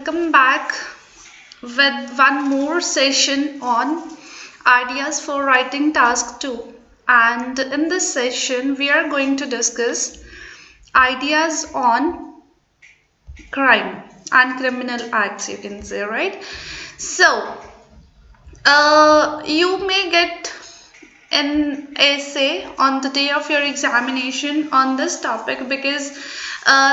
Welcome back with one more session on ideas for writing task 2. And in this session, we are going to discuss ideas on crime and criminal acts, you can say, right? So, you may get an essay on the day of your examination on this topic because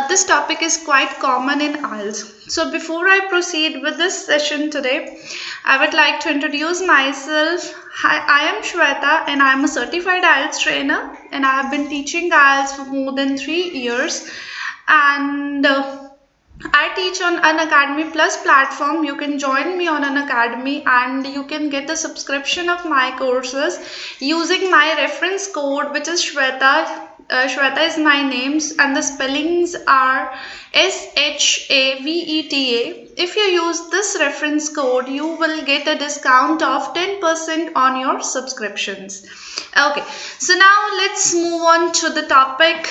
this topic is quite common in IELTS. So before I proceed with this session today, I would like to introduce myself. Hi, I am Shweta and I am a certified IELTS trainer and I have been teaching IELTS for more than 3 years and I teach on Unacademy Plus platform. You can join me on Unacademy and you can get the subscription of my courses using my reference code, which is Shweta. Shweta is my names and the spellings are Shaveta. If you use this reference code, you will get a discount of 10% on your subscriptions. Okay, so now let's move on to the topic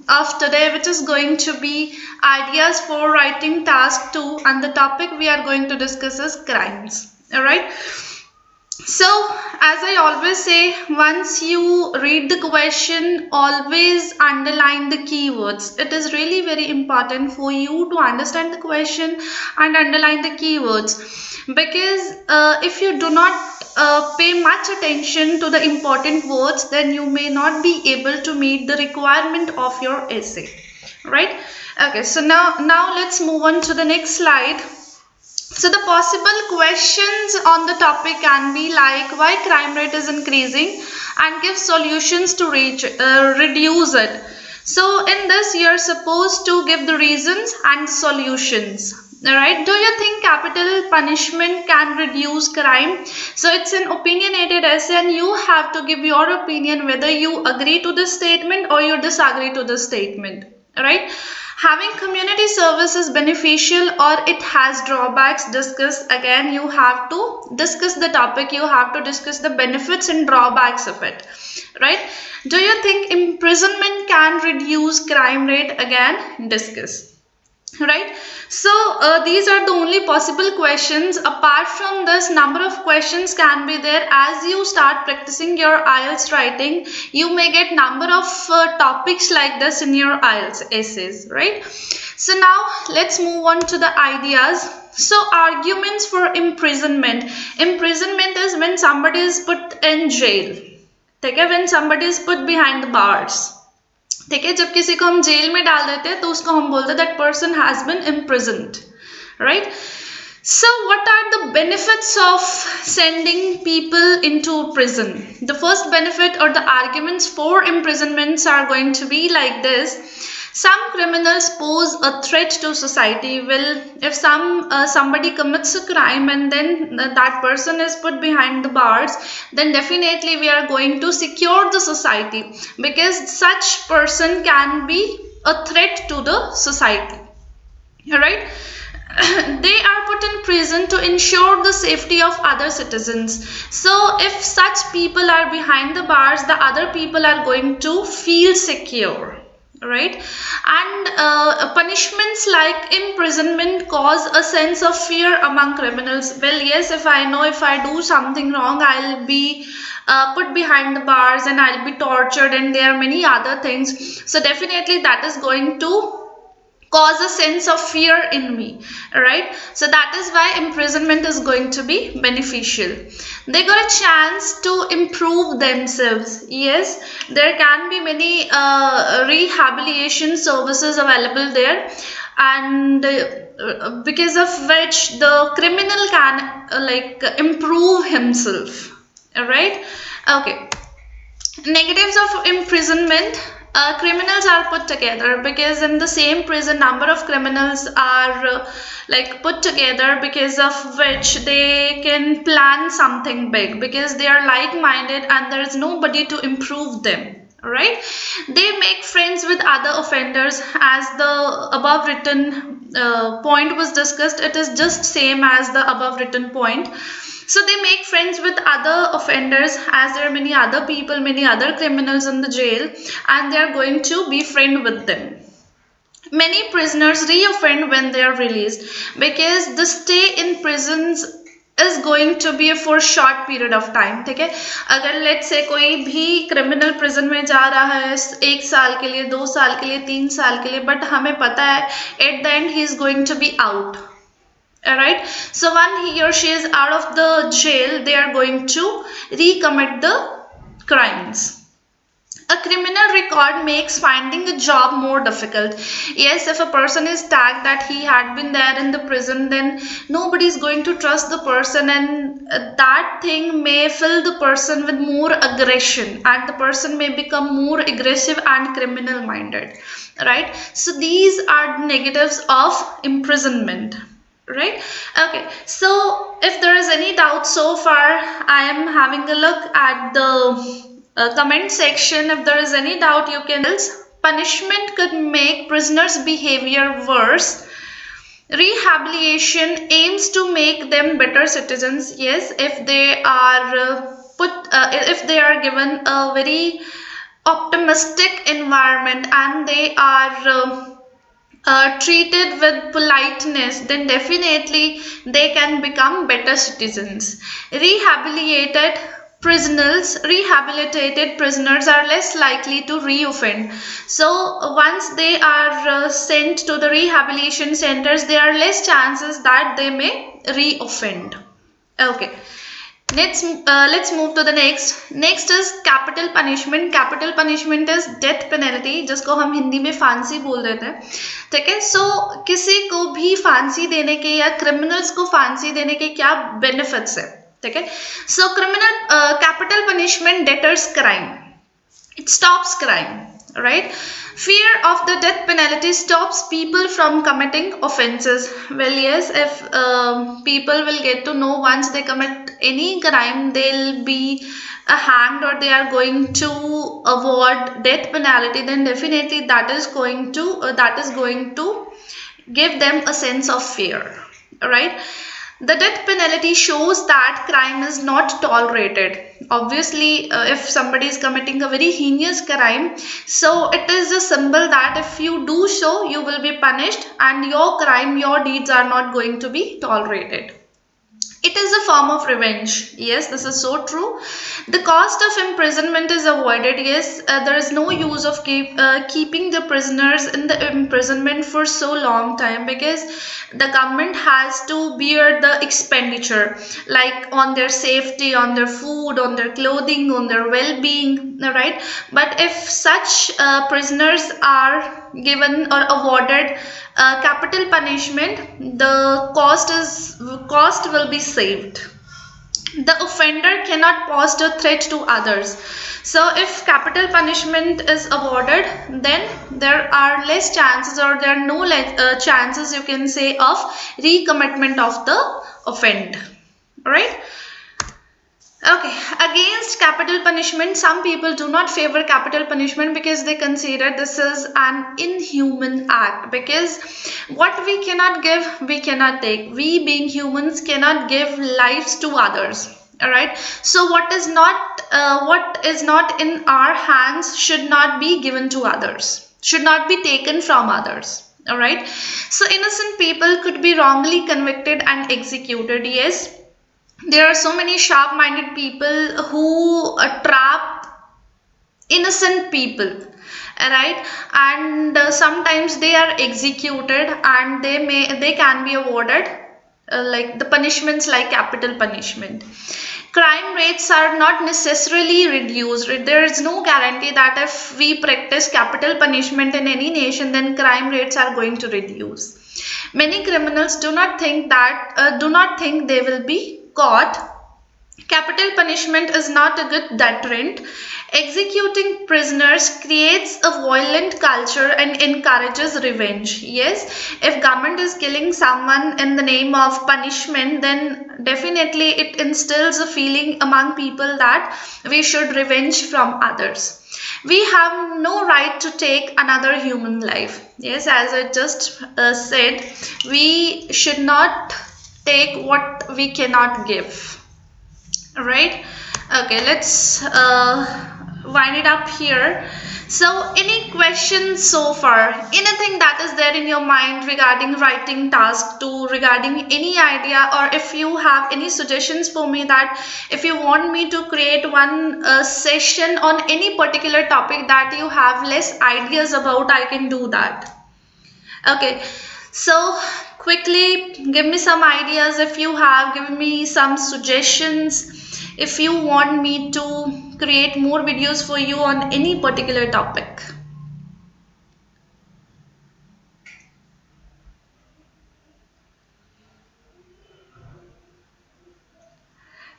of today, which is going to be ideas for writing task 2, and the topic we are going to discuss is crimes. All right, so as I always say, once you read the question, always underline the keywords. It is really very important for you to understand the question and underline the keywords, because if you do not pay much attention to the important words, then you may not be able to meet the requirement of your essay, right? Okay, so now let's move on to the next slide. So the possible questions on the topic can be like, why crime rate is increasing, and give solutions to reduce it. So in this, you are supposed to give the reasons and solutions. Alright, do you think capital punishment can reduce crime? So it's an opinionated essay and you have to give your opinion whether you agree to this statement or you disagree to this statement. Alright, having community service is beneficial or it has drawbacks. Discuss. Again, you have to discuss the topic, you have to discuss the benefits and drawbacks of it, right? Do you think imprisonment can reduce crime rate? Again, discuss. Right, so these are the only possible questions. Apart from this, number of questions can be there. As you start practicing your IELTS writing, you may get number of topics like this in your IELTS essays, right? So now let's move on to the ideas. So arguments for imprisonment. Imprisonment is when somebody is put in jail. Okay, when somebody is put behind the bars. ठीक है, जब किसी को हम jail में डाल देते हैं तो उसको हम बोलते हैं that person has been imprisoned, right? So what are the benefits of sending people into prison? The first benefit or the arguments for imprisonments are going to be like this. Some criminals pose a threat to society. Well, if somebody commits a crime and then that person is put behind the bars, then definitely we are going to secure the society, because such person can be a threat to the society. All right. They are put in prison to ensure the safety of other citizens. So if such people are behind the bars, the other people are going to feel secure, right? And punishments like imprisonment cause a sense of fear among criminals. Well, yes, if I know if I do something wrong, I'll be put behind the bars and I'll be tortured, and there are many other things. So definitely that is going to cause a sense of fear in me, right? So that is why imprisonment is going to be beneficial. They got a chance to improve themselves. Yes, there can be many rehabilitation services available there, and because of which the criminal can improve himself, right? Okay, negatives of imprisonment. Criminals are put together because in the same prison number of criminals are put together, because of which they can plan something big, because they are like-minded and there is nobody to improve them, right? They make friends with other offenders. As the above written point was discussed, it is just same as the above written point. So they make friends with other offenders, as there are many other people, many other criminals in the jail, and they are going to be friend with them. Many prisoners reoffend when they are released because the stay in prisons is going to be for short period of time. ठीक है, अगर let's say कोई भी criminal prison में जा रहा है 1 साल के लिए, 2 साल के लिए, 3 साल के लिए, but हमें पता है at the end he is going to be out. Alright, so when he or she is out of the jail, they are going to recommit the crimes. A criminal record makes finding a job more difficult. Yes, if a person is tagged that he had been there in the prison, then nobody is going to trust the person, and that thing may fill the person with more aggression, and the person may become more aggressive and criminal minded. Right? So these are the negatives of imprisonment. Right? Okay, so if there is any doubt so far, I am having a look at the comment section. If there is any doubt, you can. Punishment could make prisoners' behavior worse. Rehabilitation aims to make them better citizens. Yes, if they are if they are given a very optimistic environment and they are treated with politeness, then definitely they can become better citizens. Rehabilitated prisoners are less likely to reoffend. So once they are sent to the rehabilitation centers, there are less chances that they may reoffend. Okay. Let's move to the next. Next is capital punishment. Capital punishment is death penalty, जिसको हम हिंदी में फांसी बोल देते हैं. ठीक है. So किसी को भी फांसी देने के या criminals को फांसी देने के क्या benefits है? ठीक है. So capital punishment deters crime. It stops crime. Right? Fear of the death penalty stops people from committing offenses. Well, yes, if people will get to know once they commit any crime, they'll be hanged or they are going to avoid death penalty, then definitely that is going to give them a sense of fear. Right? The death penalty shows that crime is not tolerated. Obviously, if somebody is committing a very heinous crime, so it is a symbol that if you do so, you will be punished and your deeds are not going to be tolerated. It is a form of revenge. Yes, this is so true. The cost of imprisonment is avoided. Yes, there is no use of keeping the prisoners in the imprisonment for so long time because the government has to bear the expenditure like on their safety, on their food, on their clothing, on their well-being, right? But if such prisoners are given or awarded capital punishment, the cost will be saved. The offender cannot pose a threat to others. So if capital punishment is awarded, then there are less chances or there are no chances, you can say, of recommitment of the offend. Right? Okay, against capital punishment, some people do not favor capital punishment because they consider this is an inhuman act, because what we cannot give, we cannot take. We being humans cannot give lives to others. Alright, so what is not in our hands should not be given to others, should not be taken from others. Alright, so innocent people could be wrongly convicted and executed. Yes, there are so many sharp-minded people who trap innocent people, right? And sometimes they are executed and they can be awarded like the punishments like capital punishment. Crime rates are not necessarily reduced. There is no guarantee that if we practice capital punishment in any nation, then crime rates are going to reduce. Many criminals do not think they will be caught. Capital punishment is not a good deterrent. Executing prisoners creates a violent culture and encourages revenge. Yes, if government is killing someone in the name of punishment, then definitely it instills a feeling among people that we should revenge from others. We have no right to take another human life. Yes, as I just said, we should not take what we cannot give. Right? Okay, let's wind it up here. So any questions so far? Anything that is there in your mind regarding writing task 2, regarding any idea, or if you have any suggestions for me, that if you want me to create one session on any particular topic that you have less ideas about, I can do that. Okay, so quickly give me some ideas if you have, give me some suggestions if you want me to create more videos for you on any particular topic.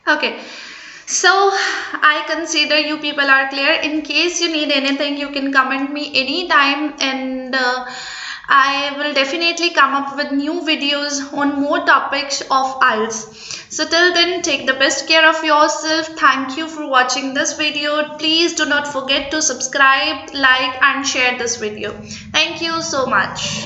Okay, so I consider you people are clear. In case you need anything, you can comment me anytime, and I will definitely come up with new videos on more topics of IELTS. So till then, take the best care of yourself. Thank you for watching this video. Please do not forget to subscribe, like and share this video. Thank you so much.